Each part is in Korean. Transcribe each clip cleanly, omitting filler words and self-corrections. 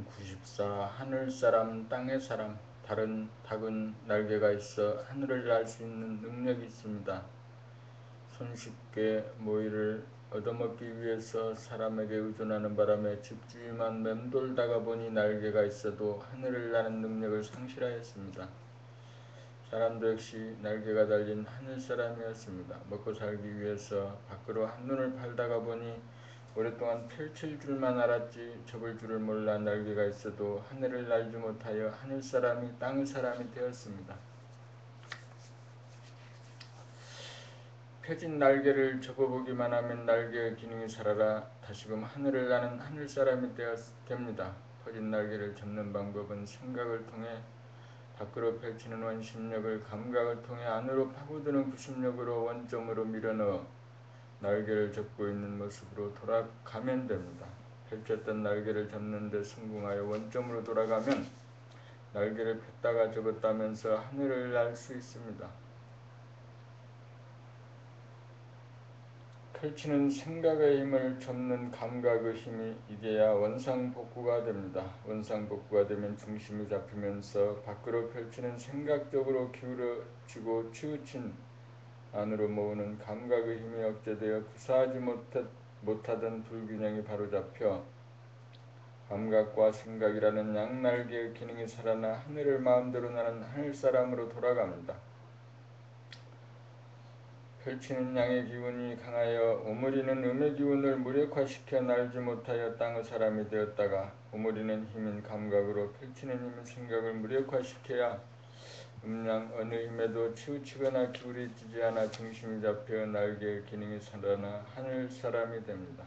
동 94. 하늘사람 땅의 사람. 닭은 날개가 있어 하늘을 날 수 있는 능력이 있습니다. 손쉽게 모이를 얻어먹기 위해서 사람에게 의존하는 바람에 집주인만 맴돌다가 보니 날개가 있어도 하늘을 나는 능력을 상실하였습니다. 사람도 역시 날개가 달린 하늘사람이었습니다. 먹고 살기 위해서 밖으로 한눈을 팔다가 보니 오랫동안 펼칠 줄만 알았지 접을 줄을 몰라 날개가 있어도 하늘을 날지 못하여 하늘사람이 땅의 사람이 되었습니다. 펴진 날개를 접어보기만 하면 날개의 기능이 살아라 다시금 하늘을 나는 하늘사람이 됩니다. 퍼진 날개를 접는 방법은 생각을 통해 밖으로 펼치는 원심력을 감각을 통해 안으로 파고드는 구심력으로 원점으로 밀어넣어 날개를 접고 있는 모습으로 돌아가면 됩니다. 펼쳤던 날개를 접는 데 성공하여 원점으로 돌아가면 날개를 폈다가 접었다면서 하늘을 날 수 있습니다. 펼치는 생각의 힘을 접는 감각의 힘이 이게야 원상복구가 됩니다. 원상복구가 되면 중심이 잡히면서 밖으로 펼치는 생각적으로 기울어지고 치우친 안으로 모으는 감각의 힘이 억제되어 구사하지 못하던 불균형이 바로잡혀 감각과 생각이라는 양날개의 기능이 살아나 하늘을 마음대로 나는 하늘사람으로 돌아갑니다. 펼치는 양의 기운이 강하여 오므리는 음의 기운을 무력화시켜 날지 못하여 땅의 사람이 되었다가 오므리는 힘인 감각으로 펼치는 힘인 생각을 무력화시켜야 음양 어느 힘에도 치우치거나 기울이지 않아 중심이 잡혀 날개의 기능이 살아나 하늘 사람이 됩니다.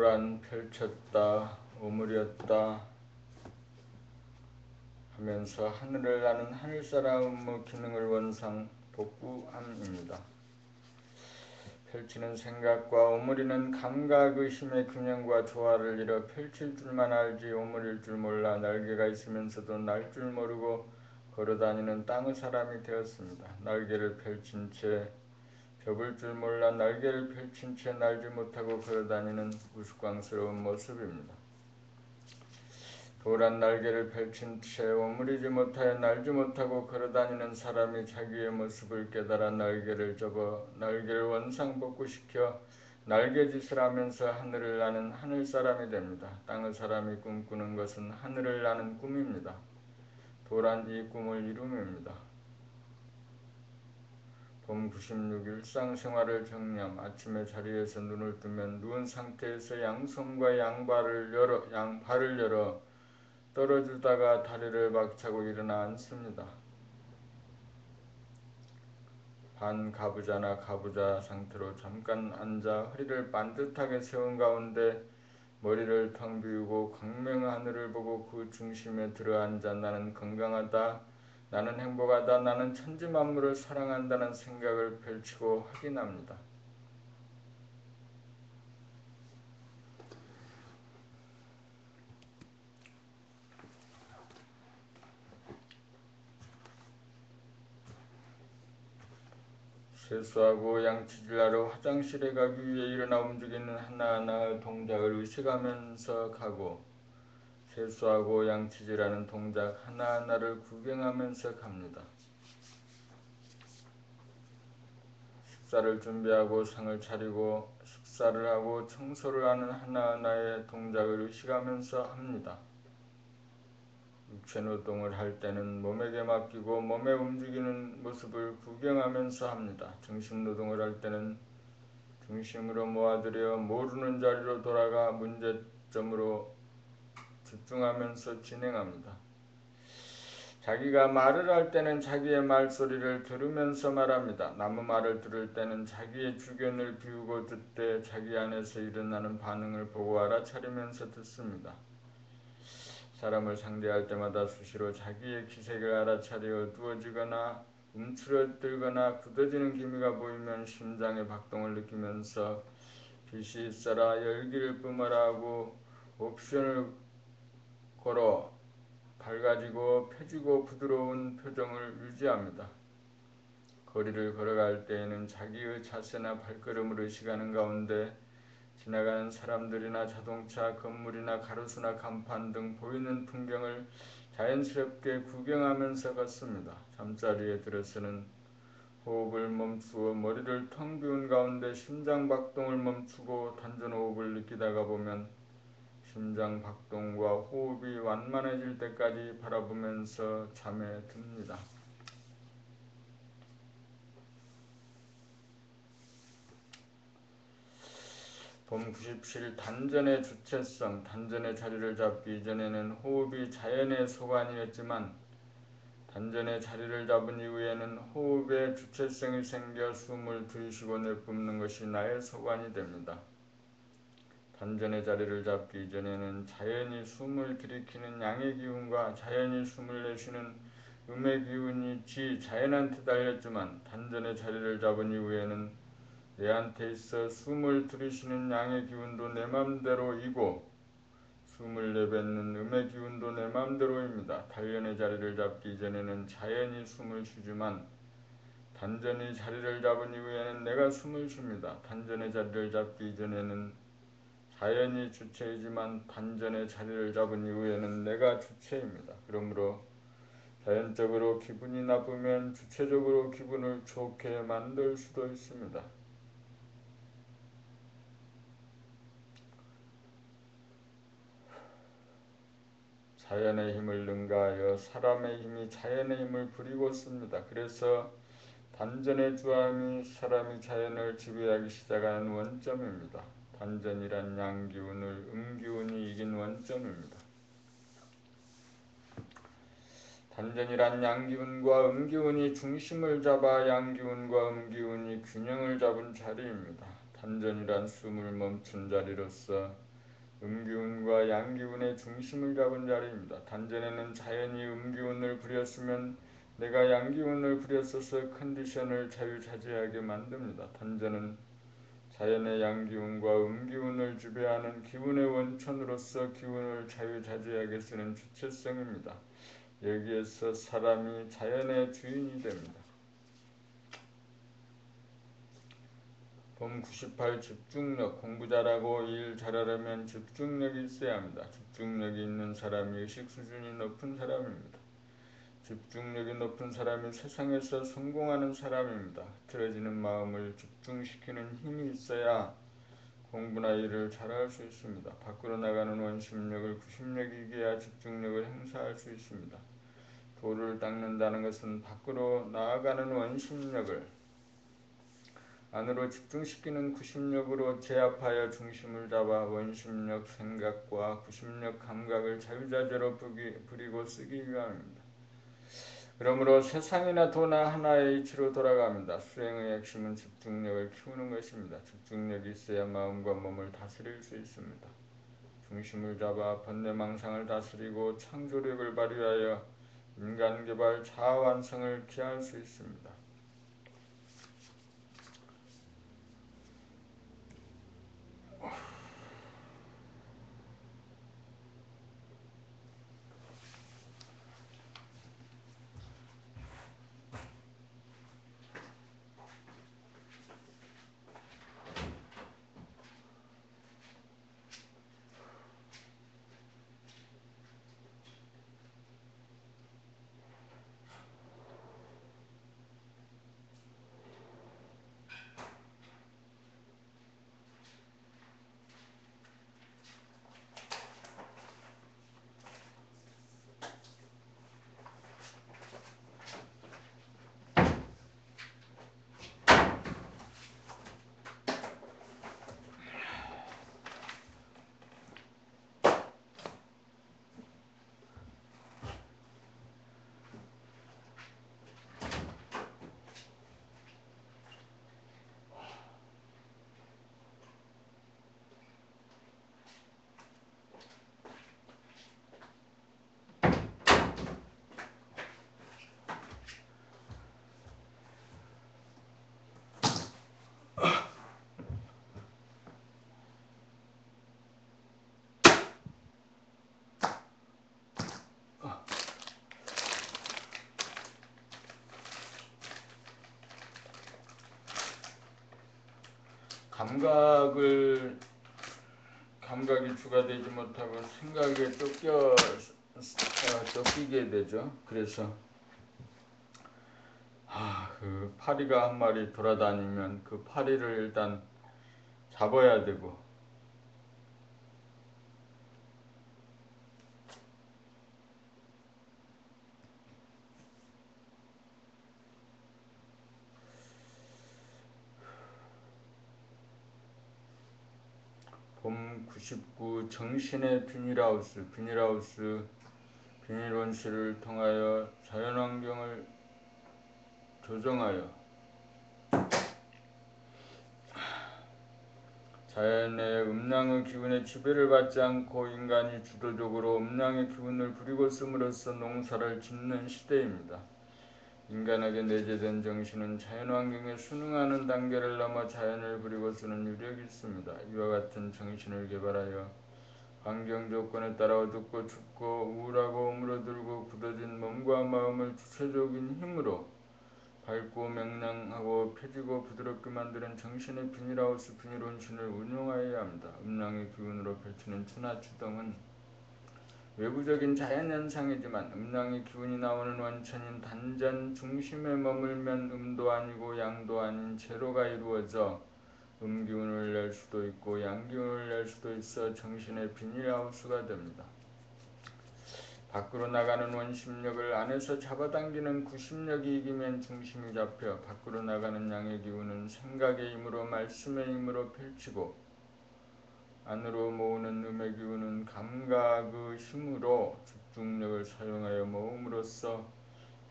도란 펼쳤다 오므렸다 하면서 하늘을 나는 하늘사람의 기능을 원상 복구함입니다. 펼치는 생각과 오므리는 감각의 힘의 균형과 조화를 이뤄 펼칠 줄만 알지 오므릴 줄 몰라 날개가 있으면서도 날 줄 모르고 걸어다니는 땅의 사람이 되었습니다. 날개를 펼친 채 접을 줄 몰라 날개를 펼친 채 날지 못하고 걸어다니는 우스꽝스러운 모습입니다. 도란 날개를 펼친 채 오므리지 못하여 날지 못하고 걸어다니는 사람이 자기의 모습을 깨달아 날개를 접어 날개를 원상복구시켜 날개짓을 하면서 하늘을 나는 하늘사람이 됩니다. 땅의 사람이 꿈꾸는 것은 하늘을 나는 꿈입니다. 도란 이 꿈을 이룸입니다. 봄 96. 일상생활을 정리함. 아침에 자리에서 눈을 뜨면 누운 상태에서 양손과 양발을 열어 떨어지다가 다리를 박차고 일어나 앉습니다. 반가부좌나 가부좌 상태로 잠깐 앉아 허리를 반듯하게 세운 가운데 머리를 텅 비우고 광명하늘을 보고 그 중심에 들어앉아 나는 건강하다, 나는 행복하다, 나는 천지만물을 사랑한다는 생각을 펼치고 확인합니다. 세수하고 양치질하러 화장실에 가기 위해 일어나 움직이는 하나하나의 동작을 의식하면서 가고 세수하고 양치질하는 동작 하나하나를 구경하면서 갑니다. 식사를 준비하고 상을 차리고 식사를 하고 청소를 하는 하나하나의 동작을 의식하면서 합니다. 육체노동을 할 때는 몸에게 맡기고 몸의 움직이는 모습을 구경하면서 합니다. 정신노동을 할 때는 중심으로 모아들여 모르는 자리로 돌아가 문제점으로 집중하면서 진행합니다. 자기가 말을 할 때는 자기의 말소리를 들으면서 말합니다. 남의 말을 들을 때는 자기의 주견을 비우고 듣되 자기 안에서 일어나는 반응을 보고 알아차리면서 듣습니다. 사람을 상대할 때마다 수시로 자기의 기색을 알아차려 어두워지거나 움츠러들거나 굳어지는 기미가 보이면 심장의 박동을 느끼면서 빛이 있어라 열기를 뿜어라 하고 옵션을 걸어 밝아지고 펴지고 부드러운 표정을 유지합니다. 거리를 걸어갈 때에는 자기의 자세나 발걸음을 의식하는 가운데 지나가는 사람들이나 자동차, 건물이나 가로수나 간판 등 보이는 풍경을 자연스럽게 구경하면서 걷습니다. 잠자리에 들어서는 호흡을 멈추어 머리를 텅 비운 가운데 심장 박동을 멈추고 단전 호흡을 느끼다가 보면 심장 박동과 호흡이 완만해질 때까지 바라보면서 잠에 듭니다. 봄 97 단전의 주체성. 단전의 자리를 잡기 이전에는 호흡이 자연의 소관이었지만 단전의 자리를 잡은 이후에는 호흡에 주체성이 생겨 숨을 들이쉬고 내뿜는 것이 나의 소관이 됩니다. 단전의 자리를 잡기 이전에는 자연히 숨을 들이키는 양의 기운과 자연히 숨을 내쉬는 음의 기운이 자연한테 달렸지만 단전의 자리를 잡은 이후에는 내한테 있어 숨을 들이쉬는 양의 기운도 내 맘대로이고 숨을 내뱉는 음의 기운도 내 맘대로입니다. 단전의 자리를 잡기 이전에는 자연히 숨을 쉬지만 단전이 자리를 잡은 이후에는 내가 숨을 쉽니다. 단전의 자리를 잡기 이전에는 자연이 주체이지만 단전의 자리를 잡은 이후에는 내가 주체입니다. 그러므로 자연적으로 기분이 나쁘면 주체적으로 기분을 좋게 만들 수도 있습니다. 자연의 힘을 능가하여 사람의 힘이 자연의 힘을 부리고 씁니다. 그래서 단전의 주함이 사람이 자연을 지배하기 시작하는 원점입니다. 단전이란 양기운을 음기운이 이긴 원점입니다. 단전이란 양기운과 음기운이 중심을 잡아 양기운과 음기운이 균형을 잡은 자리입니다. 단전이란 숨을 멈춘 자리로서 음기운과 양기운의 중심을 잡은 자리입니다. 단전에는 자연이 음기운을 부렸으면 내가 양기운을 부렸어서 컨디션을 자유자재하게 만듭니다. 단전은 자연의 양기운과 음기운을 지배하는 기운의 원천으로서 기운을 자유자재하게 쓰는 주체성입니다. 여기에서 사람이 자연의 주인이 됩니다. 봄 98 집중력. 공부 잘하고 일 잘하려면 집중력이 있어야 합니다. 집중력이 있는 사람이 의식 수준이 높은 사람입니다. 집중력이 높은 사람이 세상에서 성공하는 사람입니다. 흐트러지는 마음을 집중시키는 힘이 있어야 공부나 일을 잘할 수 있습니다. 밖으로 나가는 원심력을 구심력이 이겨야 집중력을 행사할 수 있습니다. 돌을 닦는다는 것은 밖으로 나아가는 원심력을 안으로 집중시키는 구심력으로 제압하여 중심을 잡아 원심력 생각과 구심력 감각을 자유자재로 부리고 쓰기 위함입니다. 그러므로 세상이나 도나 하나의 이치로 돌아갑니다. 수행의 핵심은 집중력을 키우는 것입니다. 집중력이 있어야 마음과 몸을 다스릴 수 있습니다. 중심을 잡아 번뇌망상을 다스리고 창조력을 발휘하여 인간개발 자아완성을 기할 수 있습니다. 감각이 추가되지 못하고 생각에 쫓기게 되죠. 그래서 그 파리가 한 마리 돌아다니면 그 파리를 일단 잡아야 되고, 봄 99 정신의 비닐원시를 통하여 자연환경을 조정하여 자연의 음양의 기운에 지배를 받지 않고 인간이 주도적으로 음양의 기운을 부리고 씀으로써 농사를 짓는 시대입니다. 인간에게 내재된 정신은 자연환경에 순응하는 단계를 넘어 자연을 부리고 쓰는 유력이 있습니다. 이와 같은 정신을 개발하여 환경 조건에 따라 어둡고 춥고 우울하고 오므러들고 굳어진 몸과 마음을 주체적인 힘으로 밝고 명랑하고 펴지고 부드럽게 만드는 정신의 비닐하우스 비닐원신을 운용하여야 합니다. 음양의 기운으로 펼치는 천하추동은 외부적인 자연현상이지만 음양의 기운이 나오는 원천인 단전 중심에 머물면 음도 아니고 양도 아닌 제로가 이루어져 음기운을 낼 수도 있고 양기운을 낼 수도 있어 정신의 비닐하우스가 됩니다. 밖으로 나가는 원심력을 안에서 잡아당기는 구심력이 이기면 중심이 잡혀 밖으로 나가는 양의 기운은 생각의 힘으로 말씀의 힘으로 펼치고 안으로 모으는 음의 기운은 감각의 힘으로 집중력을 사용하여 모음으로써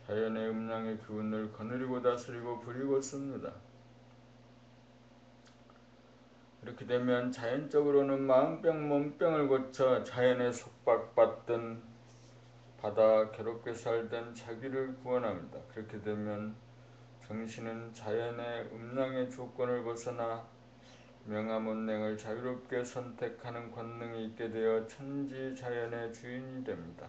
자연의 음양의 기운을 거느리고 다스리고 부리고 씁니다. 이렇게 되면 자연적으로는 마음병 몸병을 고쳐 자연에 속박받던 받아 괴롭게 살던 자기를 구원합니다. 그렇게 되면 정신은 자연의 음양의 조건을 벗어나 명암원냉을 자유롭게 선택하는 권능이 있게 되어 천지자연의 주인이 됩니다.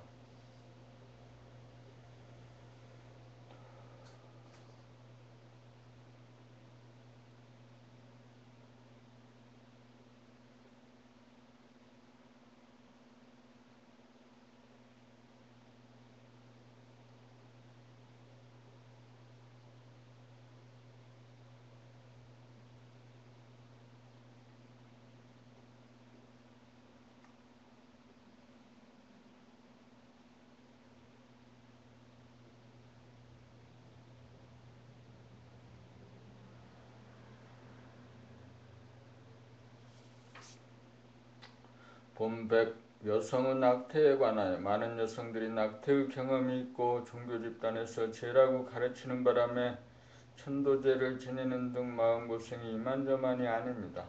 봄백 여성은 낙태에 관하여 많은 여성들이 낙태의 경험이 있고 종교 집단에서 죄라고 가르치는 바람에 천도제를 지내는 등 마음고생이 이만저만이 아닙니다.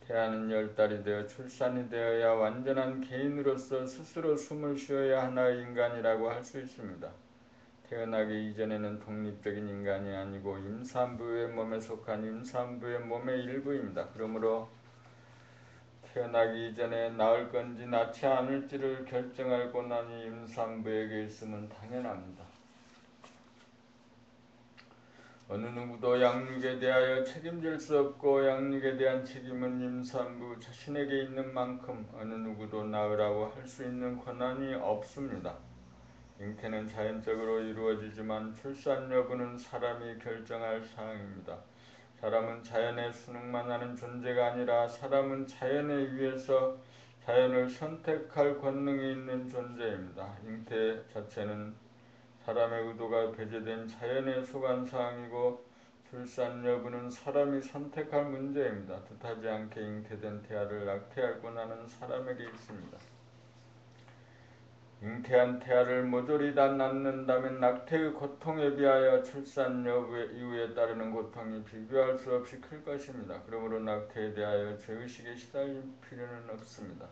태아는 10달이 되어 출산이 되어야 완전한 개인으로서 스스로 숨을 쉬어야 하나의 인간이라고 할 수 있습니다. 태어나기 이전에는 독립적인 인간이 아니고 임산부의 몸에 속한 임산부의 몸의 일부입니다. 그러므로 태어나기 이전에 낳을 건지 낳지 않을지를 결정할 권한이 임산부에게 있으면 당연합니다. 어느 누구도 양육에 대하여 책임질 수 없고 양육에 대한 책임은 임산부 자신에게 있는 만큼 어느 누구도 낳으라고 할 수 있는 권한이 없습니다. 잉태는 자연적으로 이루어지지만 출산 여부는 사람이 결정할 사항입니다. 사람은 자연에 순응만 하는 존재가 아니라 사람은 자연에 의해서 자연을 선택할 권능이 있는 존재입니다. 잉태 자체는 사람의 의도가 배제된 자연에 속한 사항이고 출산 여부는 사람이 선택할 문제입니다. 뜻하지 않게 잉태된 태아를 낙태할 권한은 사람에게 있습니다. 잉태한 태아를 모조리 다 낳는다면 낙태의 고통에 비하여 출산 이후에 따르는 고통이 비교할 수 없이 클 것입니다. 그러므로 낙태에 대하여 죄의식에 시달릴 필요는 없습니다.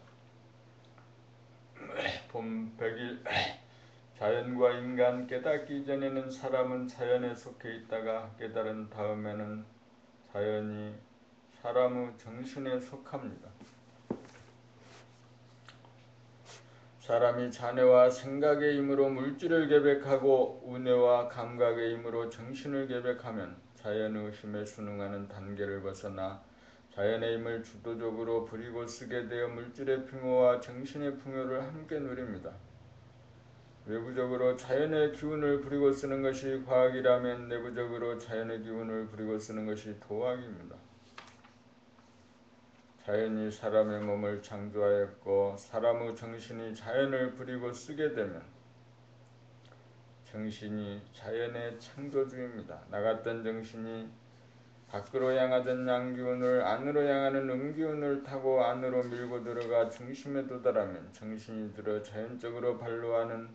봄 100일 자연과 인간 깨닫기 이전에는 사람은 자연에 속해 있다가 깨달은 다음에는 자연이 사람의 정신에 속합니다. 사람이 자뇌와 생각의 힘으로 물질을 계백하고 우뇌와 감각의 힘으로 정신을 계백하면 자연의 힘에 순응하는 단계를 벗어나 자연의 힘을 주도적으로 부리고 쓰게 되어 물질의 풍요와 정신의 풍요를 함께 누립니다. 외부적으로 자연의 기운을 부리고 쓰는 것이 과학이라면 내부적으로 자연의 기운을 부리고 쓰는 것이 도학입니다. 자연이 사람의 몸을 창조하였고 사람의 정신이 자연을 부리고 쓰게 되면 정신이 자연의 창조주입니다. 나갔던 정신이 밖으로 향하던 양기운을 안으로 향하는 음기운을 타고 안으로 밀고 들어가 중심에 도달하면 정신이 들어 자연적으로 발로하는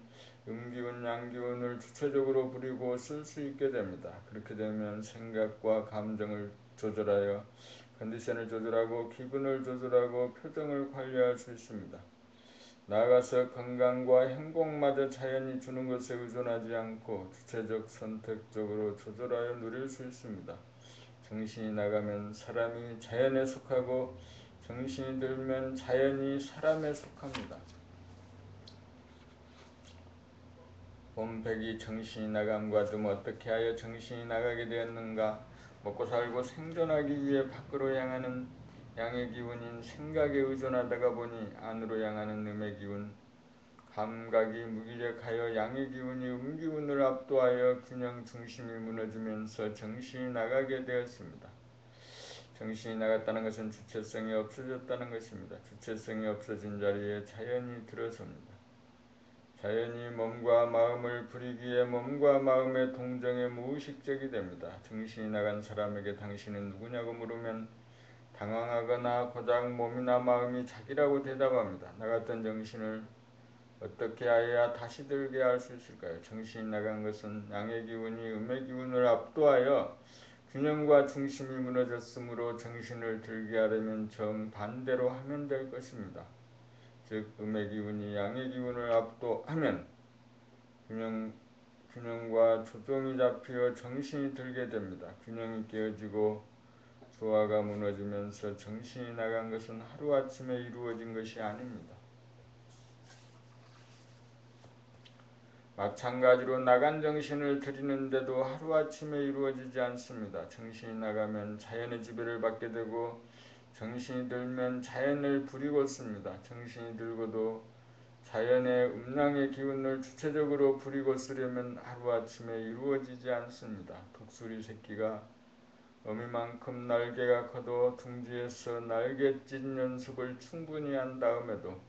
음기운 양기운을 주체적으로 부리고 쓸 수 있게 됩니다. 그렇게 되면 생각과 감정을 조절하여 컨디션을 조절하고 기분을 조절하고 표정을 관리할 수 있습니다. 나아가서 건강과 행복마저 자연이 주는 것에 의존하지 않고 주체적 선택적으로 조절하여 누릴 수 있습니다. 정신이 나가면 사람이 자연에 속하고 정신이 들면 자연이 사람에 속합니다. 본백이 정신이 나감과 등 어떻게 하여 정신이 나가게 되었는가? 먹고 살고 생존하기 위해 밖으로 향하는 양의 기운인 생각에 의존하다가 보니 안으로 향하는 음의 기운, 감각이 무기력하여 양의 기운이 음기운을 압도하여 균형 중심이 무너지면서 정신이 나가게 되었습니다. 정신이 나갔다는 것은 주체성이 없어졌다는 것입니다. 주체성이 없어진 자리에 자연이 들어섭니다. 자연이 몸과 마음을 부리기에 몸과 마음의 동정에 무의식적이 됩니다. 정신이 나간 사람에게 당신은 누구냐고 물으면 당황하거나 고작 몸이나 마음이 자기라고 대답합니다. 나갔던 정신을 어떻게 해야 다시 들게 할 수 있을까요? 정신이 나간 것은 양의 기운이 음의 기운을 압도하여 균형과 중심이 무너졌으므로 정신을 들게 하려면 정반대로 하면 될 것입니다. 즉 음의 기운이 양의 기운을 압도하면 균형과 조정이 잡혀 정신이 들게 됩니다. 균형이 깨어지고 조화가 무너지면서 정신이 나간 것은 하루아침에 이루어진 것이 아닙니다. 마찬가지로 나간 정신을 들이는데도 하루아침에 이루어지지 않습니다. 정신이 나가면 자연의 지배를 받게 되고 정신이 들면 자연을 부리고 씁니다. 정신이 들고도 자연의 음양의 기운을 주체적으로 부리고 쓰려면 하루아침에 이루어지지 않습니다. 독수리 새끼가 어미만큼 날개가 커도 둥지에서 날갯짓 연습을 충분히 한 다음에도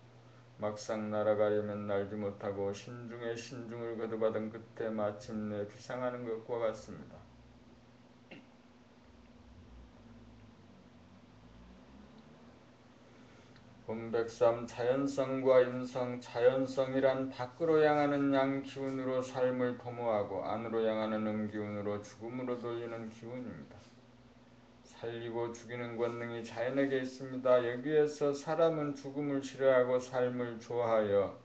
막상 날아가려면 날지 못하고 신중에 신중을 거듭하던 끝에 마침내 비상하는 것과 같습니다. 본백삼 자연성과 인성, 자연성이란 밖으로 향하는 양기운으로 삶을 도모하고 안으로 향하는 음기운으로 죽음으로 돌리는 기운입니다. 살리고 죽이는 권능이 자연에게 있습니다. 여기에서 사람은 죽음을 싫어하고 삶을 좋아하여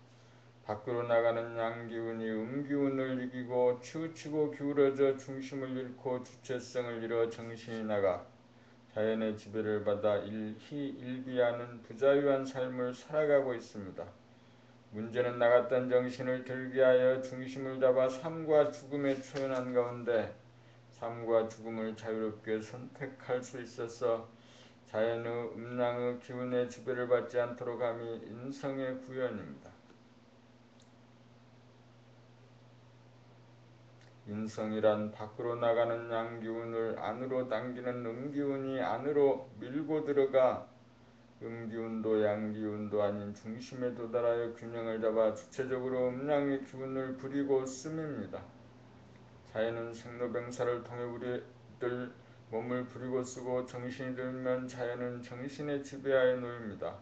밖으로 나가는 양기운이 음기운을 이기고 치우치고 기울어져 중심을 잃고 주체성을 잃어 정신이 나가 자연의 지배를 받아 일희일비하는 부자유한 삶을 살아가고 있습니다. 문제는 나갔던 정신을 들게 하여 중심을 잡아 삶과 죽음에 초연한 가운데 삶과 죽음을 자유롭게 선택할 수 있어서 자연의 음양의 기운의 지배를 받지 않도록 함이 인성의 구현입니다. 인성이란 밖으로 나가는 양기운을 안으로 당기는 음기운이 안으로 밀고 들어가 음기운도 양기운도 아닌 중심에 도달하여 균형을 잡아 주체적으로 음양의 기운을 부리고 씀입니다. 자연은 생로병사를 통해 우리들 몸을 부리고 쓰고 정신이 들면 자연은 정신의 지배하에 놓입니다.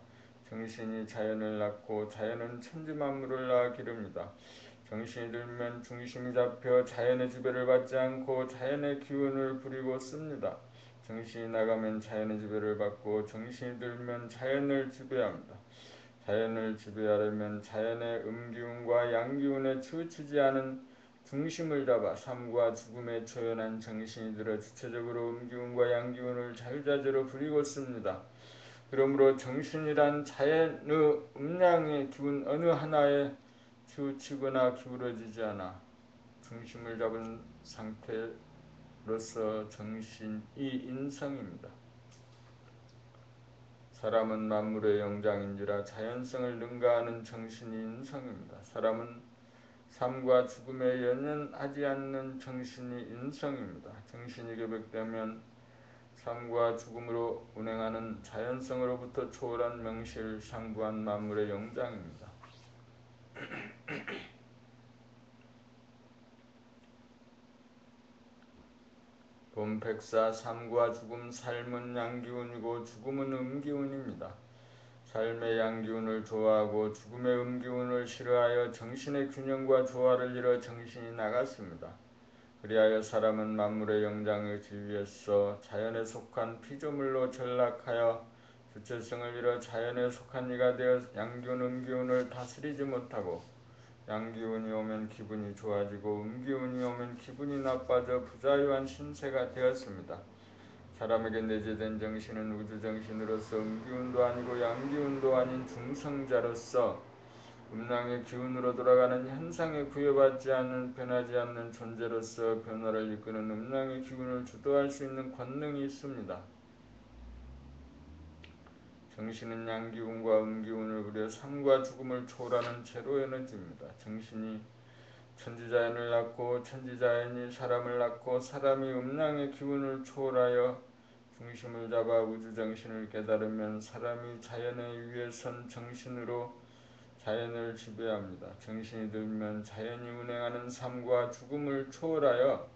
정신이 자연을 낳고 자연은 천지만물을 낳아 기릅니다. 정신이 들면 중심이 잡혀 자연의 지배를 받지 않고 자연의 기운을 부리고 씁니다. 정신이 나가면 자연의 지배를 받고 정신이 들면 자연을 지배합니다. 자연을 지배하려면 자연의 음기운과 양기운에 치우치지 않은 중심을 잡아 삶과 죽음에 초연한 정신이 들어 주체적으로 음기운과 양기운을 자유자재로 부리고 씁니다. 그러므로 정신이란 자연의 음양의 기운 어느 하나에 치우치거나 기울어지지 않아 중심을 잡은 상태로서 정신이 인성입니다. 사람은 만물의 영장인지라 자연성을 능가하는 정신이 인성입니다. 사람은 삶과 죽음에 연연하지 않는 정신이 인성입니다. 정신이 결백되면 삶과 죽음으로 운행하는 자연성으로부터 초월한 명실상부한 만물의 영장입니다. 본백사 삶과 죽음, 삶은 양기운이고 죽음은 음기운입니다. 삶의 양기운을 좋아하고 죽음의 음기운을 싫어하여 정신의 균형과 조화를 잃어 정신이 나갔습니다. 그리하여 사람은 만물의 영장의 지위에서 자연에 속한 피조물로 전락하여 주체성을 잃어 자연에 속한 이가 되어 양기운, 음기운을 다스리지 못하고 양기운이 오면 기분이 좋아지고 음기운이 오면 기분이 나빠져 부자유한 신세가 되었습니다. 사람에게 내재된 정신은 우주정신으로서 음기운도 아니고 양기운도 아닌 중성자로서 음양의 기운으로 돌아가는 현상에 구애받지 않는 변하지 않는 존재로서 변화를 이끄는 음양의 기운을 주도할 수 있는 권능이 있습니다. 정신은 양기운과 음기운을 부려 삶과 죽음을 초월하는 제로 에너지입니다. 정신이 천지자연을 낳고 천지자연이 사람을 낳고 사람이 음양의 기운을 초월하여 중심을 잡아 우주정신을 깨달으면 사람이 자연의 위에 선 정신으로 자연을 지배합니다. 정신이 들면 자연이 운행하는 삶과 죽음을 초월하여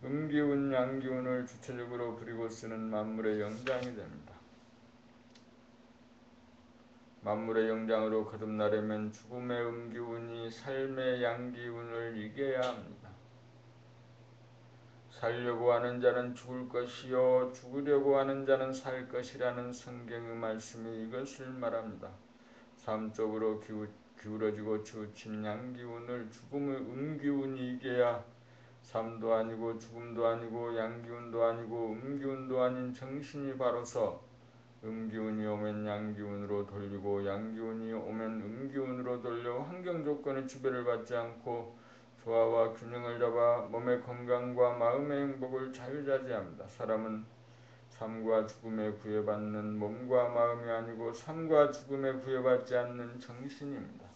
음기운, 양기운을 주체적으로 부리고 쓰는 만물의 영장이 됩니다. 만물의 영장으로 거듭나려면 죽음의 음기운이 삶의 양기운을 이겨야 합니다. 살려고 하는 자는 죽을 것이요 죽으려고 하는 자는 살 것이라는 성경의 말씀이 이것을 말합니다. 삶 쪽으로 기울어지고 치우친 양기운을 죽음의 음기운이 이겨야 삶도 아니고 죽음도 아니고 양기운도 아니고 음기운도 아닌 정신이 바로서 음기운이 오면 양기운으로 돌리고 양기운이 오면 음기운으로 돌려 환경 조건의 지배를 받지 않고 조화와 균형을 잡아 몸의 건강과 마음의 행복을 자유자재합니다. 사람은 삶과 죽음에 구애받는 몸과 마음이 아니고 삶과 죽음에 구애받지 않는 정신입니다.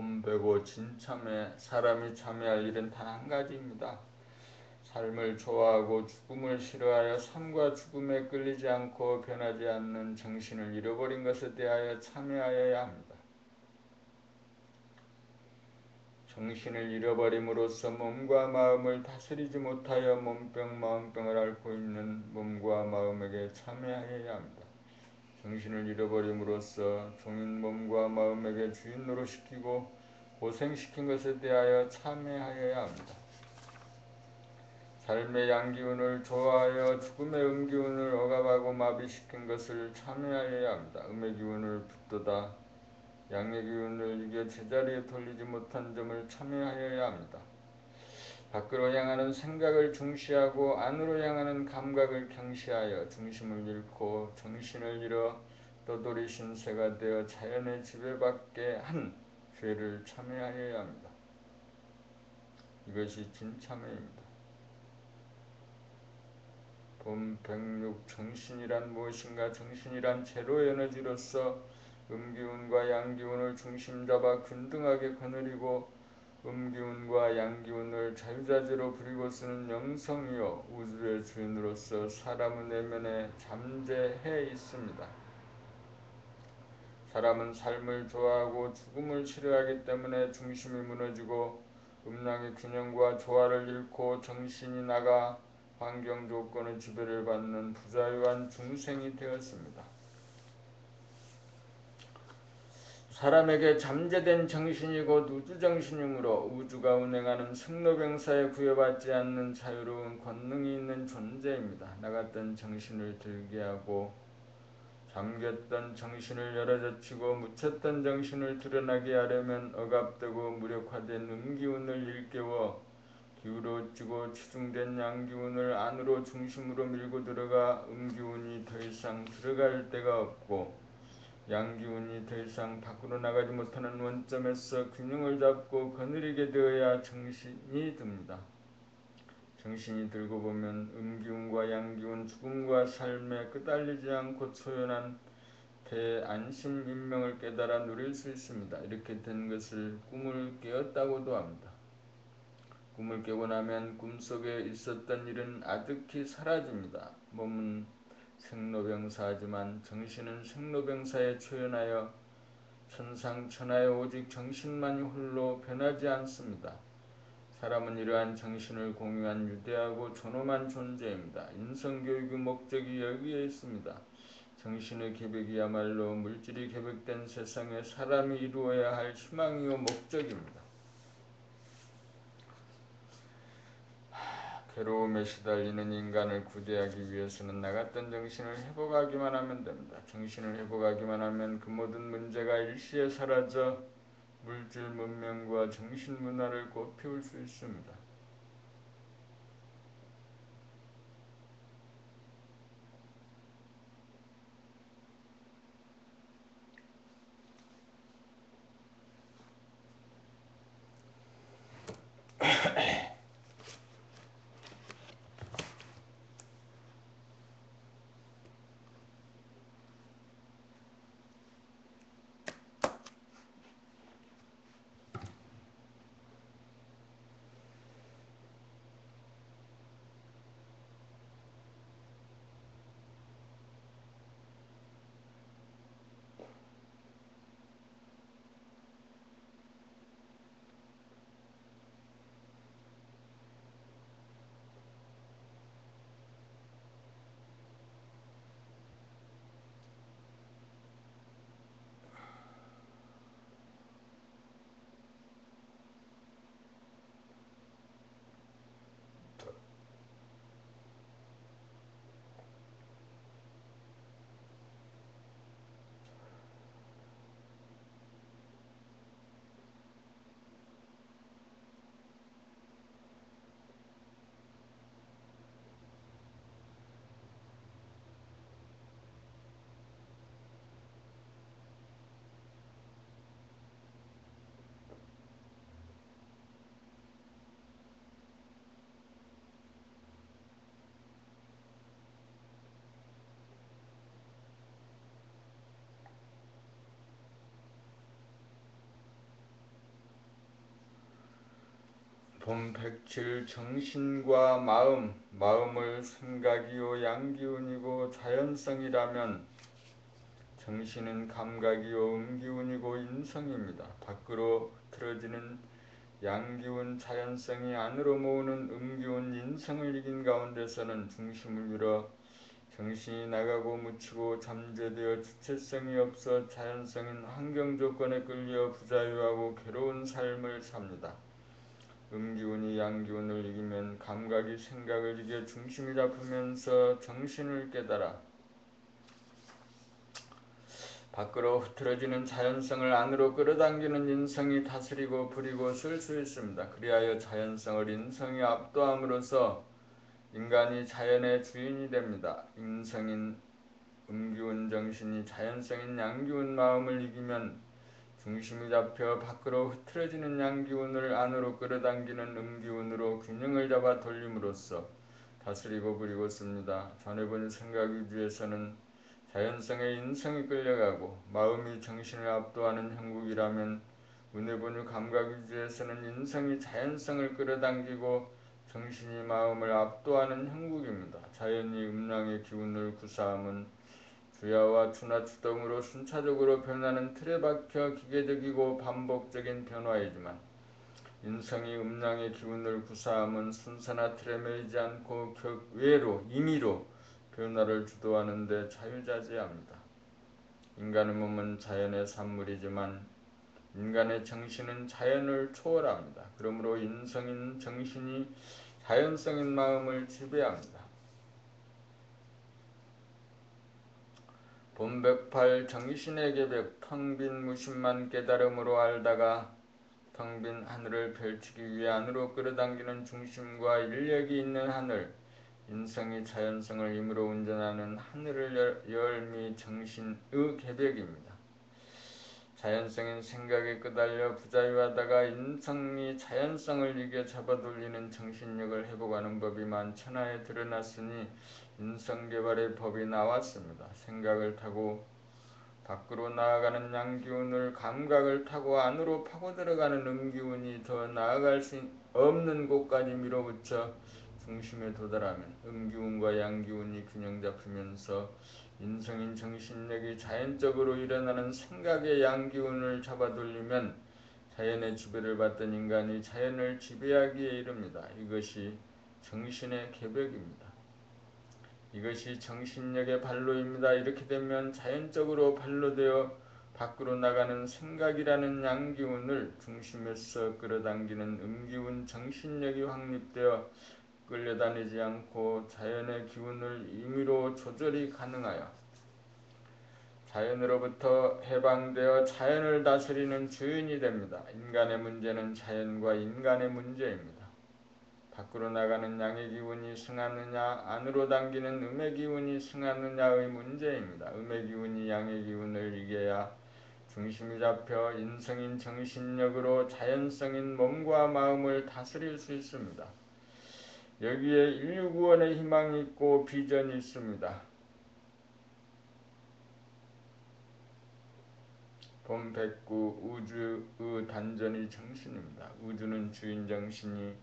본배고 진참에 사람이 참여할 일은 단 한 가지입니다. 삶을 좋아하고 죽음을 싫어하여 삶과 죽음에 끌리지 않고 변하지 않는 정신을 잃어버린 것에 대하여 참여하여야 합니다. 정신을 잃어버림으로써 몸과 마음을 다스리지 못하여 몸병 마음병을 앓고 있는 몸과 마음에게 참여하여야 합니다. 정신을 잃어버림으로써 종인 몸과 마음에게 주인 노릇시키고 고생시킨 것에 대하여 참여하여야 합니다. 삶의 양기운을 좋아하여 죽음의 음기운을 억압하고 마비시킨 것을 참여하여야 합니다. 음의 기운을 붙들다 양의 기운을 이겨 제자리에 돌리지 못한 점을 참여하여야 합니다. 밖으로 향하는 생각을 중시하고 안으로 향하는 감각을 경시하여 중심을 잃고 정신을 잃어 떠돌이 신세가 되어 자연의 지배받게 한 죄를 참여하여야 합니다. 이것이 진참회입니다. 본 106 정신이란 무엇인가? 정신이란 제로 에너지로서 음기운과 양기운을 중심 잡아 균등하게 거느리고 음기운과 양기운을 자유자재로 부리고 쓰는 영성이요 우주의 주인으로서 사람의 내면에 잠재해 있습니다. 사람은 삶을 좋아하고 죽음을 싫어하기 때문에 중심이 무너지고 음양의 균형과 조화를 잃고 정신이 나가 환경 조건의 지배를 받는 부자유한 중생이 되었습니다. 사람에게 잠재된 정신이 곧 우주정신이므로 우주가 운행하는 승로병사에 구애받지 않는 자유로운 권능이 있는 존재입니다. 나갔던 정신을 들게 하고 잠겼던 정신을 열어젖히고 묻혔던 정신을 드러나게 하려면 억압되고 무력화된 음기운을 일깨워 기울어지고 치중된 양기운을 안으로 중심으로 밀고 들어가 음기운이 더 이상 들어갈 데가 없고 양기운이 더 이상 밖으로 나가지 못하는 원점에서 균형을 잡고 거느리게 되어야 정신이 듭니다. 정신이 들고 보면 음기운과 양기운, 죽음과 삶에 끄달리지 않고 초연한 대안심인명을 깨달아 누릴 수 있습니다. 이렇게 된 것을 꿈을 깨었다고도 합니다. 꿈을 깨고 나면 꿈속에 있었던 일은 아득히 사라집니다. 몸은 생로병사하지만 정신은 생로병사에 초연하여 천상천하에 오직 정신만이 홀로 변하지 않습니다. 사람은 이러한 정신을 공유한 유대하고 존엄한 존재입니다. 인성교육의 목적이 여기에 있습니다. 정신의 계백이야말로 물질이 계백된 세상에 사람이 이루어야 할 희망이요 목적입니다. 괴로움에 시달리는 인간을 구제하기 위해서는 나갔던 정신을 회복하기만 하면 됩니다. 정신을 회복하기만 하면 그 모든 문제가 일시에 사라져 물질 문명과 정신 문화를 꽃피울 수 있습니다. 봄백칠 정신과 마음을 생각이요 양기운이고 자연성이라면 정신은 감각이요 음기운이고 인성입니다. 밖으로 틀어지는 양기운 자연성이 안으로 모으는 음기운 인성을 이긴 가운데서는 중심을 잃어 정신이 나가고 묻히고 잠재되어 주체성이 없어 자연성인 환경 조건에 끌려 부자유하고 괴로운 삶을 삽니다. 음기운이 양기운을 이기면 감각이 생각을 이겨 중심이 잡히면서 정신을 깨달아 밖으로 흐트러지는 자연성을 안으로 끌어당기는 인성이 다스리고 부리고 쓸 수 있습니다. 그리하여 자연성을 인성이 압도함으로써 인간이 자연의 주인이 됩니다. 인성인 음기운 정신이 자연성인 양기운 마음을 이기면 중심이 잡혀 밖으로 흐트러지는 양기운을 안으로 끌어당기는 음기운으로 균형을 잡아 돌림으로써 다스리고 부리고 씁니다. 전에 본 생각 위주에서는 자연성의 인성이 끌려가고 마음이 정신을 압도하는 형국이라면 은혜본유 감각 위주에서는 인성이 자연성을 끌어당기고 정신이 마음을 압도하는 형국입니다. 자연이 음양의 기운을 구사함은 주야와 추나 추동으로 순차적으로 변하는 틀에 박혀 기계적이고 반복적인 변화이지만 인성이 음양의 기운을 구사함은 순서나 틀에 매이지 않고 격외로 임의로 변화를 주도하는 데 자유자재합니다. 인간의 몸은 자연의 산물이지만 인간의 정신은 자연을 초월합니다. 그러므로 인성인 정신이 자연성인 마음을 지배합니다. 본백팔 정신의 계백 텅 빈 무심만 깨달음으로 알다가 텅 빈 하늘을 펼치기 위해 안으로 끌어당기는 중심과 인력이 있는 하늘, 인성이 자연성을 힘으로 운전하는 하늘을 열미 정신의 개벽입니다. 자연성인 생각에 끄달려 부자유하다가 인성이 자연성을 이겨 잡아돌리는 정신력을 회복하는 법이 만천하에 드러났으니 인성개발의 법이 나왔습니다. 생각을 타고 밖으로 나아가는 양기운을, 감각을 타고 안으로 파고들어가는 음기운이 더 나아갈 수 없는 곳까지 밀어붙여 중심에 도달하면 음기운과 양기운이 균형 잡히면서 인성인 정신력이 자연적으로 일어나는 생각의 양기운을 잡아돌리면 자연의 지배를 받던 인간이 자연을 지배하기에 이릅니다. 이것이 정신의 개벽입니다. 이것이 정신력의 발로입니다. 이렇게 되면 자연적으로 발로되어 밖으로 나가는 생각이라는 양기운을 중심에서 끌어당기는 음기운 정신력이 확립되어 끌려다니지 않고 자연의 기운을 임의로 조절이 가능하여 자연으로부터 해방되어 자연을 다스리는 주인이 됩니다. 인간의 문제는 자연과 인간의 문제입니다. 밖으로 나가는 양의 기운이 승하느냐 안으로 당기는 음의 기운이 승하느냐의 문제입니다. 음의 기운이 양의 기운을 이겨야 중심이 잡혀 인성인 정신력으로 자연성인 몸과 마음을 다스릴 수 있습니다. 여기에 인류구원의 희망이 있고 비전이 있습니다. 본 109 우주의 단전이 정신입니다. 우주는 주인 정신이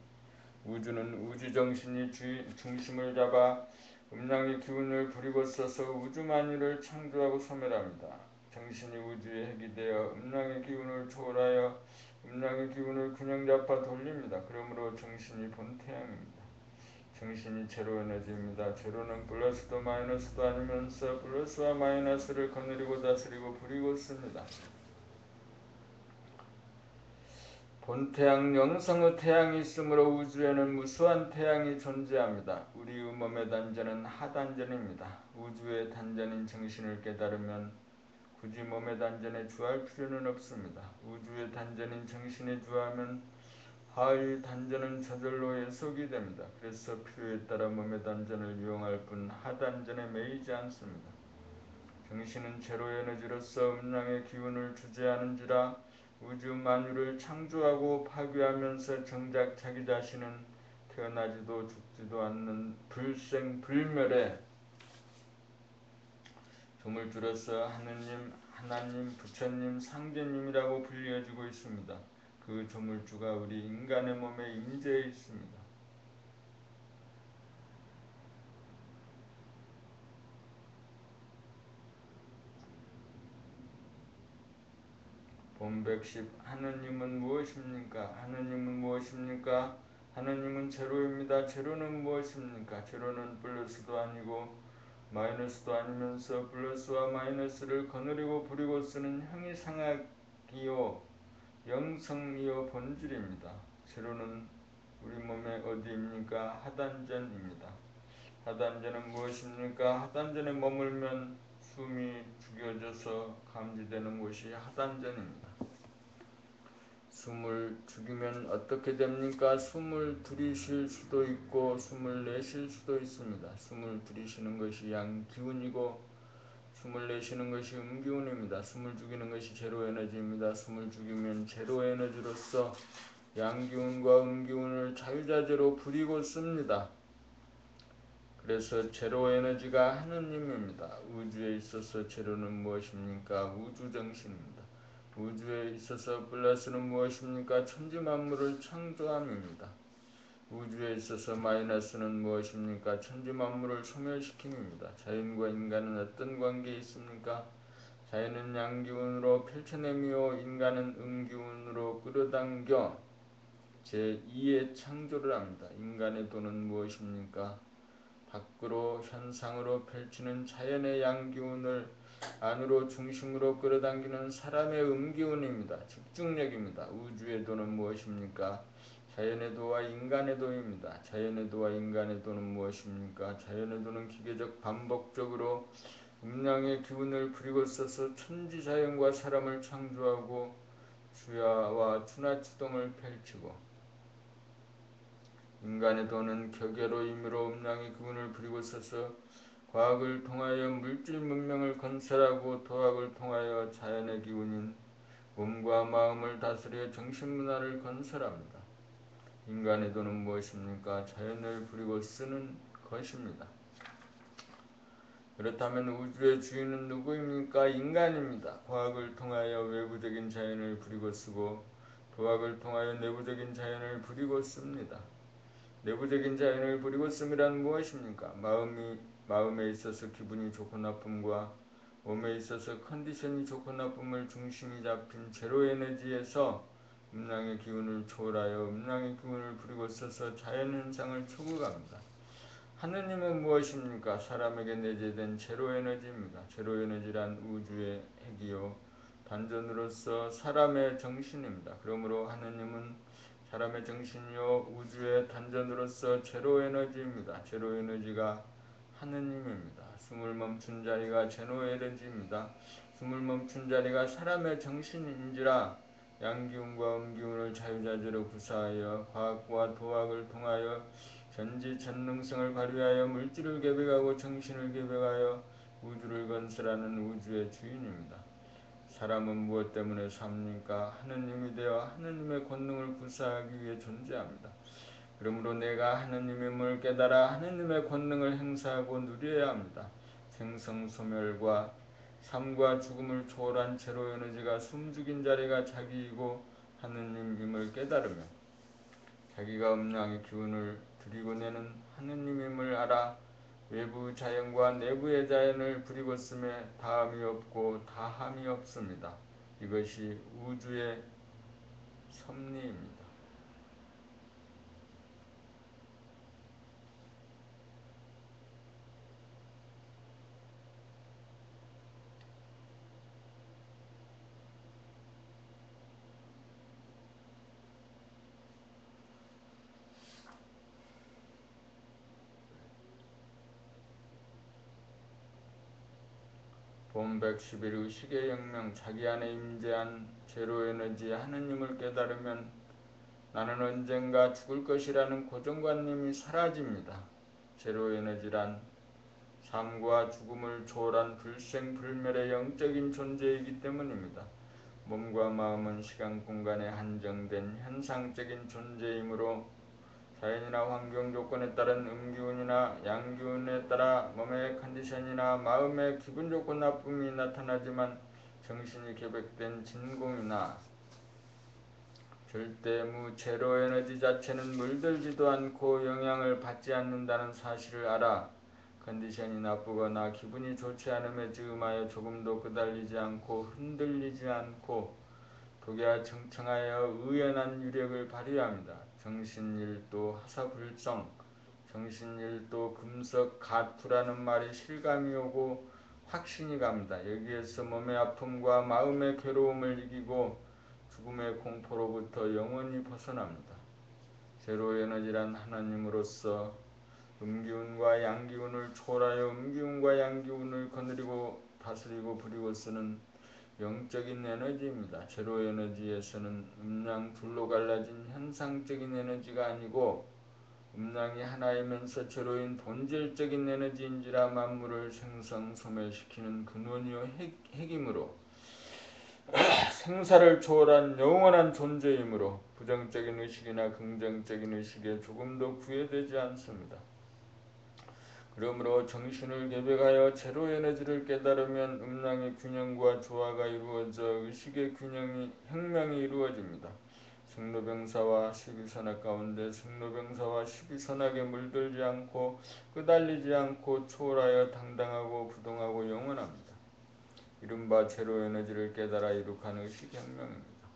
우주는 우주정신이 중심을 잡아 음양의 기운을 부리고 써서 우주 만유를 창조하고 소멸합니다. 정신이 우주의 핵이 되어 음양의 기운을 초월하여 음양의 기운을 균형 잡아 돌립니다. 그러므로 정신이 본태양입니다. 정신이 제로 에너지입니다. 제로는 플러스도 마이너스도 아니면서 플러스와 마이너스를 거느리고 다스리고 부리고 씁니다. 본태양 영성의 태양이 있으므로 우주에는 무수한 태양이 존재합니다. 우리의 몸의 단전은 하단전입니다. 우주의 단전인 정신을 깨달으면 굳이 몸의 단전에 주할 필요는 없습니다. 우주의 단전인 정신에 주하면 하의 단전은 저절로 예속이 됩니다. 그래서 필요에 따라 몸의 단전을 이용할 뿐 하단전에 매이지 않습니다. 정신은 제로 에너지로서 음양의 기운을 주재하는지라 우주 만유를 창조하고 파괴하면서 정작 자기 자신은 태어나지도 죽지도 않는 불생불멸의 조물주로서 하나님, 부처님, 상제님이라고 불려지고 있습니다. 그 조물주가 우리 인간의 몸에 임재해 있습니다. 본 110 하느님은 무엇입니까? 하느님은 무엇입니까? 하느님은 제로입니다. 제로는 무엇입니까? 제로는 플러스도 아니고 마이너스도 아니면서 플러스와 마이너스를 거느리고 부리고 쓰는 형이상학이요 영성이요 본질입니다. 제로는 우리 몸의 어디입니까? 하단전입니다. 하단전은 무엇입니까? 하단전에 머물면 숨이 죽여져서 감지되는 곳이 하단전입니다. 숨을 죽이면 어떻게 됩니까? 숨을 들이쉴 수도 있고 숨을 내쉴 수도 있습니다. 숨을 들이쉬는 것이 양기운이고 숨을 내쉬는 것이 음기운입니다. 숨을 죽이는 것이 제로에너지입니다. 숨을 죽이면 제로에너지로서 양기운과 음기운을 자유자재로 부리고 씁니다. 그래서 제로에너지가 하느님입니다. 우주에 있어서 제로는 무엇입니까? 우주정신입니다. 우주에 있어서 플러스는 무엇입니까? 천지만물을 창조함입니다. 우주에 있어서 마이너스는 무엇입니까? 천지만물을 소멸시킴입니다. 자연과 인간은 어떤 관계에 있습니까? 자연은 양기운으로 펼쳐내며 인간은 음기운으로 끌어당겨 제2의 창조를 합니다. 인간의 도는 무엇입니까? 밖으로 현상으로 펼치는 자연의 양기운을 안으로 중심으로 끌어당기는 사람의 음기운입니다. 집중력입니다. 우주의 도는 무엇입니까? 자연의 도와 인간의 도입니다. 자연의 도와 인간의 도는 무엇입니까? 자연의 도는 기계적 반복적으로 음양의 기운을 부리고 써서 천지자연과 사람을 창조하고 주야와 추나추동을 펼치고 인간의 도는 격예로 임의로 음양의 기운을 부리고 서서 과학을 통하여 물질 문명을 건설하고 도학을 통하여 자연의 기운인 몸과 마음을 다스려 정신문화를 건설합니다. 인간의 도는 무엇입니까? 자연을 부리고 쓰는 것입니다. 그렇다면 우주의 주인은 누구입니까? 인간입니다. 과학을 통하여 외부적인 자연을 부리고 쓰고 도학을 통하여 내부적인 자연을 부리고 씁니다. 내부적인 자연을 부리고 씀이란 무엇입니까? 마음에 있어서 기분이 좋고 나쁨과 몸에 있어서 컨디션이 좋고 나쁨을 중심이 잡힌 제로 에너지에서 음양의 기운을 초월하여 음양의 기운을 부리고 써서 자연 현상을 초국합니다. 하느님은 무엇입니까? 사람에게 내재된 제로 에너지입니다. 제로 에너지란 우주의 핵이요 단전으로서 사람의 정신입니다. 그러므로 하느님은 사람의 정신이요 우주의 단전으로서 제로 에너지입니다. 제로 에너지가 하느님입니다. 숨을 멈춘 자리가 제로 에너지입니다. 숨을 멈춘 자리가 사람의 정신인지라 양기운과 음기운을 자유자재로 구사하여 과학과 도학을 통하여 전지전능성을 발휘하여 물질을 계획하고 정신을 계획하여 우주를 건설하는 우주의 주인입니다. 사람은 무엇 때문에 삽니까? 하느님이 되어 하느님의 권능을 구사하기 위해 존재합니다. 그러므로 내가 하느님임을 깨달아 하느님의 권능을 행사하고 누려야 합니다. 생성소멸과 삶과 죽음을 초월한 제로 에너지가 숨죽인 자리가 자기이고 하느님임을 깨달으며 자기가 음양의 기운을 들이고 내는 하느님임을 알아 외부 자연과 내부의 자연을 부리고 쓰매 다함이 없고 다함이 없습니다. 이것이 우주의 섭리입니다. 본 111 의식의 혁명 자기 안에 임재한 제로에너지 하느님을 깨달으면 나는 언젠가 죽을 것이라는 고정관념이 사라집니다. 제로에너지란 삶과 죽음을 초월한 불생불멸의 영적인 존재이기 때문입니다. 몸과 마음은 시간 공간에 한정된 현상적인 존재이므로 자연이나 환경 조건에 따른 음기운이나 양기운에 따라 몸의 컨디션이나 마음의 기분 좋고 나쁨이 나타나지만 정신이 계획된 진공이나 절대무 제로 에너지 자체는 물들지도 않고 영향을 받지 않는다는 사실을 알아 컨디션이 나쁘거나 기분이 좋지 않음에 즈음하여 조금도 끄달리지 않고 흔들리지 않고 독야청청하여 의연한 유력을 발휘합니다. 정신일도 하사불성, 정신일도 금석가투라는 말이 실감이 오고 확신이 갑니다. 여기에서 몸의 아픔과 마음의 괴로움을 이기고 죽음의 공포로부터 영원히 벗어납니다. 제로에너지란 하나님으로서 음기운과 양기운을 초월하여 음기운과 양기운을 거느리고 다스리고 부리고 쓰는 영적인 에너지입니다. 제로 에너지에서는 음양 둘로 갈라진 현상적인 에너지가 아니고 음양이 하나이면서 제로인 본질적인 에너지인지라 만물을 생성 소멸시키는 근원이요 핵이므로 생사를 초월한 영원한 존재이므로 부정적인 의식이나 긍정적인 의식에 조금도 구애되지 않습니다. 그러므로 정신을 계획하여 제로 에너지를 깨달으면 음양의 균형과 조화가 이루어져 의식의 혁명이 이루어집니다. 승로병사와 십이선악 가운데 승로병사와 십이선악에 물들지 않고 끄달리지 않고 초월하여 당당하고 부동하고 영원합니다. 이른바 제로 에너지를 깨달아 이룩한 의식혁명입니다.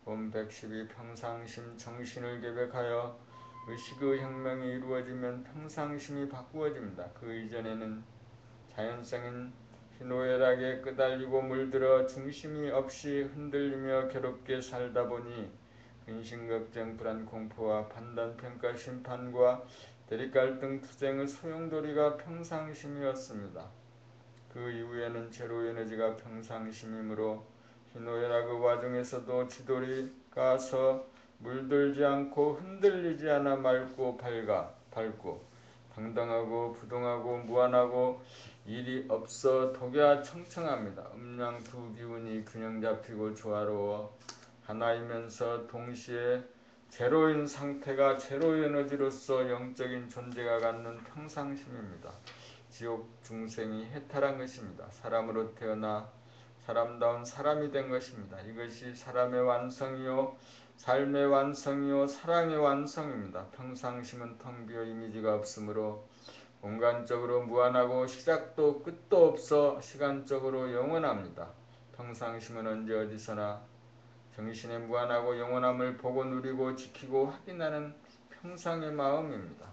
본 112 평상심 정신을 계획하여 의식의 혁명이 이루어지면 평상심이 바꾸어집니다. 그 이전에는 자연성인 희노애락에 끄달리고 물들어 중심이 없이 흔들리며 괴롭게 살다 보니 근심걱정 불안공포와 판단평가 심판과 대립갈등 투쟁의 소용돌이가 평상심이었습니다. 그 이후에는 제로에너지가 평상심이므로 희노애락 그 와중에서도 지도리가 서 물들지 않고 흔들리지 않아 맑고 밝고 당당하고 부동하고 무한하고 일이 없어 독야 청청합니다. 음양 두 기운이 균형 잡히고 조화로워 하나이면서 동시에 제로인 상태가 제로 에너지로서 영적인 존재가 갖는 평상심입니다. 지옥 중생이 해탈한 것입니다. 사람으로 태어나 사람다운 사람이 된 것입니다. 이것이 사람의 완성이요 삶의 완성이요 사랑의 완성입니다. 평상심은 텅 비어 이미지가 없으므로 공간적으로 무한하고 시작도 끝도 없어 시간적으로 영원합니다. 평상심은 언제 어디서나 정신의 무한하고 영원함을 보고 누리고 지키고 확인하는 평상의 마음입니다.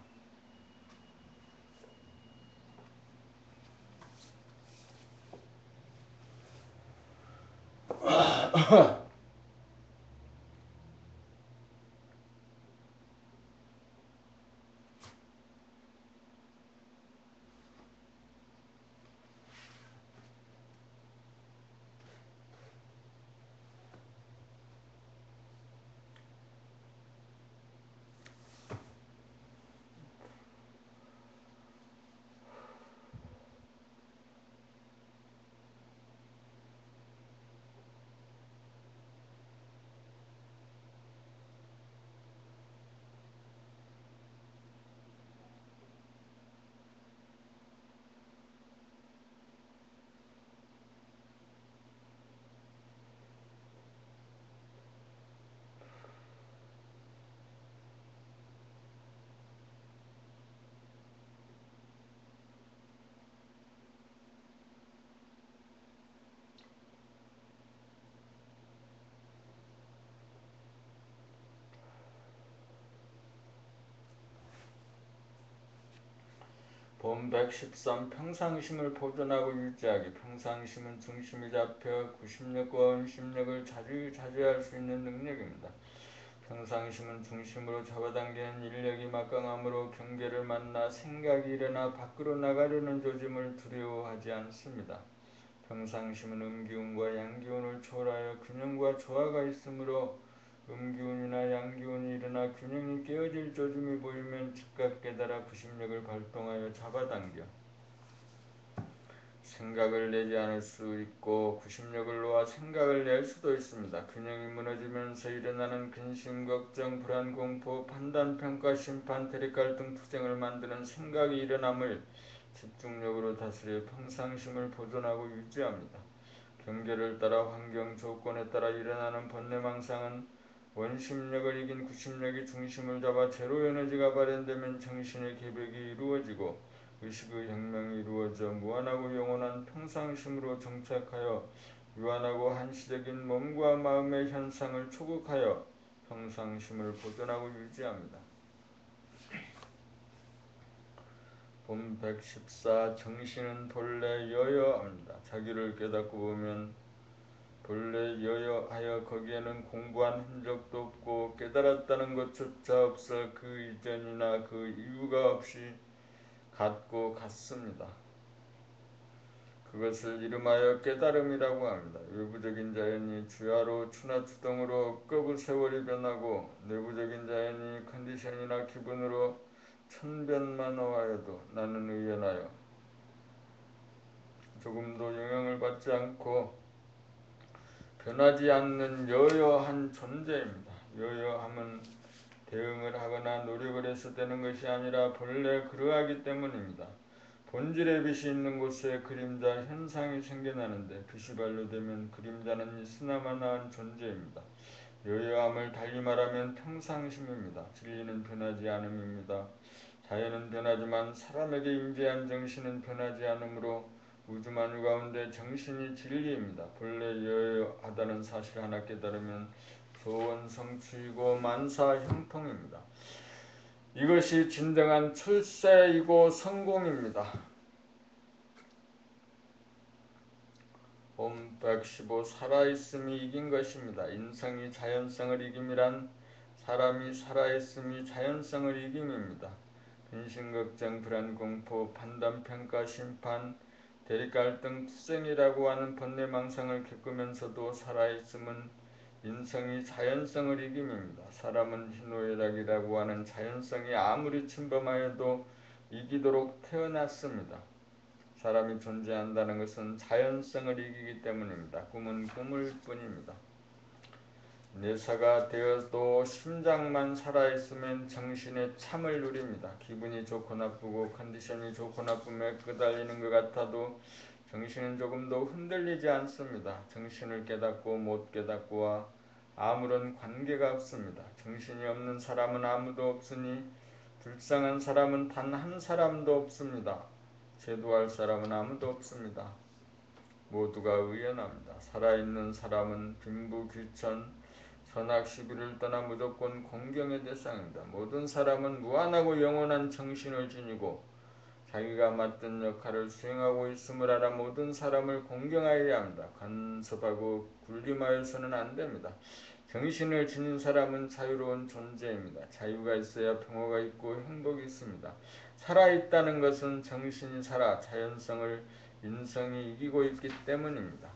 본 113 평상심을 보존하고 유지하기. 평상심은 중심이 잡혀 구심력과 음심력을 자주할 수 있는 능력입니다. 평상심은 중심으로 잡아당기는 인력이 막강함으로 경계를 만나 생각이 일어나 밖으로 나가려는 조짐을 두려워하지 않습니다. 평상심은 음기운과 양기운을 초월하여 균형과 조화가 있으므로 음기운이나 양기운이 일어나 균형이 깨어질 조짐이 보이면 즉각 깨달아 구심력을 발동하여 잡아당겨 생각을 내지 않을 수 있고 구심력을 놓아 생각을 낼 수도 있습니다. 균형이 무너지면서 일어나는 근심, 걱정, 불안, 공포, 판단, 평가, 심판, 대립, 갈등, 투쟁을 만드는 생각이 일어남을 집중력으로 다스려 평상심을 보존하고 유지합니다. 경계를 따라 환경 조건에 따라 일어나는 번뇌망상은 원심력을 이긴 구심력이 중심을 잡아 제로 에너지가 발현되면 정신의 개벽이 이루어지고 의식의 혁명이 이루어져 무한하고 영원한 평상심으로 정착하여 유한하고 한시적인 몸과 마음의 현상을 초극하여 평상심을 보존하고 유지합니다. 본 114 정신은 본래 여여합니다. 자기를 깨닫고 보면 본래 여여하여 거기에는 공부한 흔적도 없고 깨달았다는 것조차 없어 그 이전이나 그 이유가 없이 같고 같습니다. 그것을 이름하여 깨달음이라고 합니다. 외부적인 자연이 주야로 추나추동으로 억거부 세월이 변하고 내부적인 자연이 컨디션이나 기분으로 천변만 하여도 나는 의연하여 조금도 영향을 받지 않고 변하지 않는 여여한 존재입니다. 여여함은 대응을 하거나 노력을 해서 되는 것이 아니라 본래 그러하기 때문입니다. 본질의 빛이 있는 곳에 그림자 현상이 생겨나는데 빛이 반려되면 그림자는 있으나마나한 존재입니다. 여여함을 달리 말하면 평상심입니다. 진리는 변하지 않음입니다. 자연은 변하지만 사람에게 임재한 정신은 변하지 않으므로 우주만유 가운데 정신이 진리입니다. 본래 여여하다는 사실 하나 깨달으면 소원 성취이고 만사 형통입니다. 이것이 진정한 출세이고 성공입니다. 본 115 살아있음이 이긴 것입니다. 인성이 자연성을 이김이란 사람이 살아있음이 자연성을 이김입니다. 근심, 걱정, 불안, 공포, 판단, 평가, 심판, 대립갈등, 투쟁이라고 하는 번뇌망상을 겪으면서도 살아있음은 인성이 자연성을 이김입니다. 사람은 희노애락이라고 하는 자연성이 아무리 침범하여도 이기도록 태어났습니다. 사람이 존재한다는 것은 자연성을 이기기 때문입니다. 꿈은 꿈일 뿐입니다. 내사가 되어도 심장만 살아있으면 정신의 참을 누립니다. 기분이 좋고 나쁘고 컨디션이 좋고 나쁨에 끄달리는 것 같아도 정신은 조금도 흔들리지 않습니다. 정신을 깨닫고 못 깨닫고와 아무런 관계가 없습니다. 정신이 없는 사람은 아무도 없으니 불쌍한 사람은 단 한 사람도 없습니다. 제도할 사람은 아무도 없습니다. 모두가 의연합니다. 살아있는 사람은 빈부귀천, 선악시비를 떠나 무조건 공경의 대상입니다. 모든 사람은 무한하고 영원한 정신을 지니고 자기가 맡은 역할을 수행하고 있음을 알아 모든 사람을 공경하여야 합니다. 간섭하고 군림하여서는 안 됩니다. 정신을 지닌 사람은 자유로운 존재입니다. 자유가 있어야 평화가 있고 행복이 있습니다. 살아있다는 것은 정신이 살아 자연성을 인성이 이기고 있기 때문입니다.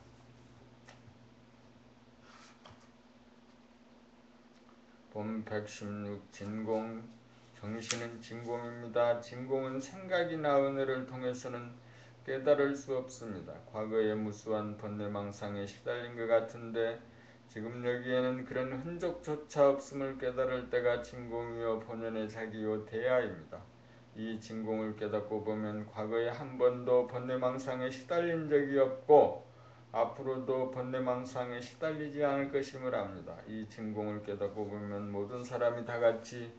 본 116 진공. 정신은 진공입니다. 진공은 생각이나 은혜를 통해서는 깨달을 수 없습니다. 과거의 무수한 번뇌망상에 시달린 것 같은데 지금 여기에는 그런 흔적조차 없음을 깨달을 때가 진공이요 본연의 자기요 대야입니다. 이 진공을 깨닫고 보면 과거에 한 번도 번뇌망상에 시달린 적이 없고 앞으로도 번뇌망상에 시달리지 않을 것임을 압니다. 이 진공을 깨닫고 보면 모든 사람이 다같이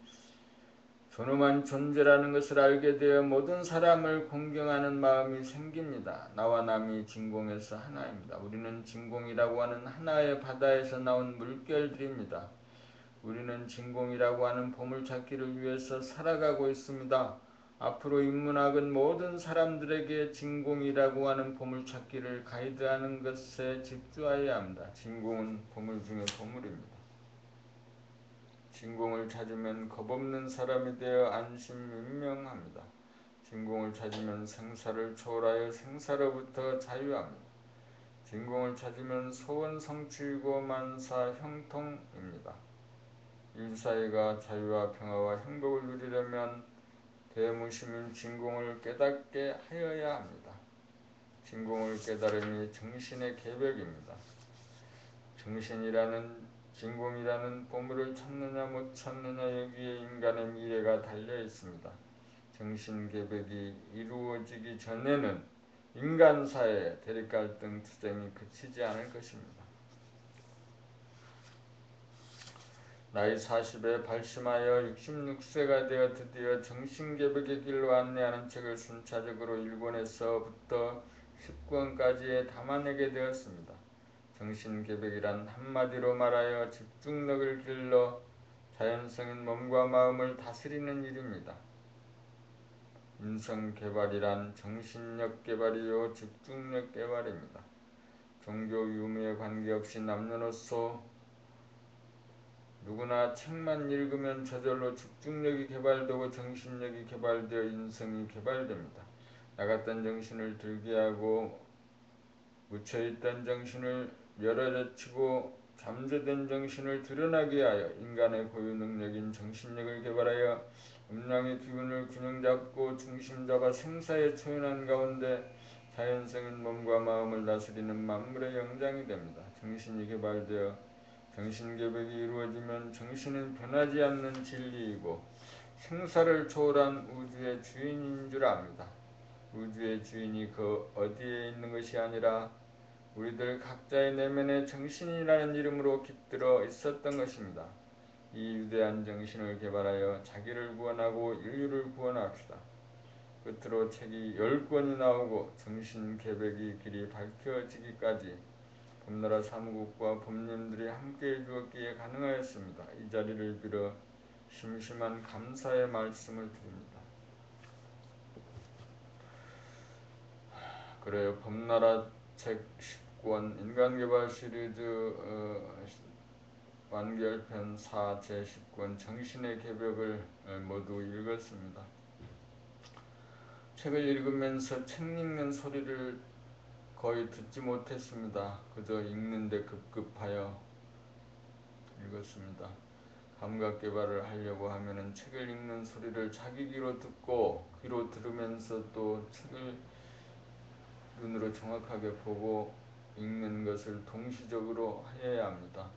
존엄한 존재라는 것을 알게 되어 모든 사람을 공경하는 마음이 생깁니다. 나와 남이 진공에서 하나입니다. 우리는 진공이라고 하는 하나의 바다에서 나온 물결들입니다. 우리는 진공이라고 하는 보물찾기를 위해서 살아가고 있습니다. 앞으로 인문학은 모든 사람들에게 진공이라고 하는 보물찾기를 가이드하는 것에 집중해야 합니다. 진공은 보물 중의 보물입니다. 진공을 찾으면 겁없는 사람이 되어 안심민명합니다. 진공을 찾으면 생사를 초월하여 생사로부터 자유합니다. 진공을 찾으면 소원 성취이고 만사 형통입니다. 이 사회가 자유와 평화와 행복을 누리려면 대무심인 진공을 깨닫게 하여야 합니다. 진공을 깨달음이 정신의 계백입니다. 정신이라는 진공이라는 보물을 찾느냐 못 찾느냐 여기에 인간의 미래가 달려 있습니다. 정신 계백이 이루어지기 전에는 인간 사회의 대립갈등 투쟁이 그치지 않을 것입니다. 나이 40에 발심하여 66세가 되어 드디어 정신개벽의 길로 안내하는 책을 순차적으로 1권에서부터 10권까지에 담아내게 되었습니다. 정신개벽이란 한마디로 말하여 집중력을 길러 자연성인 몸과 마음을 다스리는 일입니다. 인성개발이란 정신력 개발이요 집중력 개발입니다. 종교 유무에 관계없이 남녀노소 누구나 책만 읽으면 저절로 집중력이 개발되고 정신력이 개발되어 인성이 개발됩니다. 나갔던 정신을 들게 하고 묻혀있던 정신을 열어젖히고 잠재된 정신을 드러나게 하여 인간의 고유 능력인 정신력을 개발하여 음양의 기운을 균형 잡고 중심 잡아 생사에 초연한 가운데 자연성인 몸과 마음을 다스리는 만물의 영장이 됩니다. 정신이 개발되어 정신개벽이 이루어지면 정신은 변하지 않는 진리이고 생사를 초월한 우주의 주인인 줄 압니다. 우주의 주인이 그 어디에 있는 것이 아니라 우리들 각자의 내면에 정신이라는 이름으로 깃들어 있었던 것입니다. 이 위대한 정신을 개발하여 자기를 구원하고 인류를 구원합시다. 끝으로 책이 10권이 나오고 정신개벽의 길이 밝혀지기까지 봄나라 사무국과 봄님들이 함께해 주었기에 가능하였습니다. 이 자리를 빌어 심심한 감사의 말씀을 드립니다. 그래요. 봄나라 책 10권 인간개발 시리즈 완결편 4 제10권 정신의 개벽을 모두 읽었습니다. 책을 읽으면서 책 읽는 소리를 거의 듣지 못했습니다. 그저 읽는데 급급하여 읽었습니다. 감각 개발을 하려고 하면은 책을 읽는 소리를 자기 귀로 듣고 귀로 들으면서 또 책을 눈으로 정확하게 보고 읽는 것을 동시적으로 해야 합니다.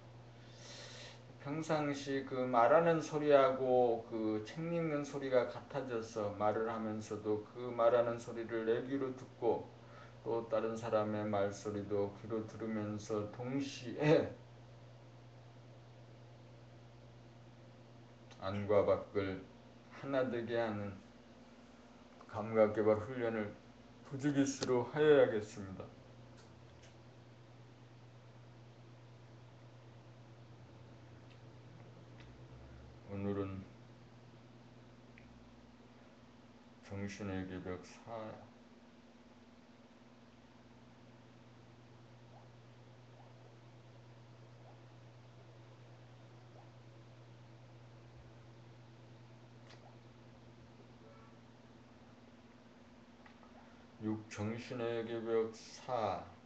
평상시 그 말하는 소리하고 그 책 읽는 소리가 같아져서 말을 하면서도 그 말하는 소리를 내 귀로 듣고 또 다른 사람의 말소리도 귀로 들으면서 동시에 안과 밖을 하나 되게 하는 감각개발 훈련을 부지기수로 하여야겠습니다. 오늘은 정신의 개벽 4 6 정신의 개벽 4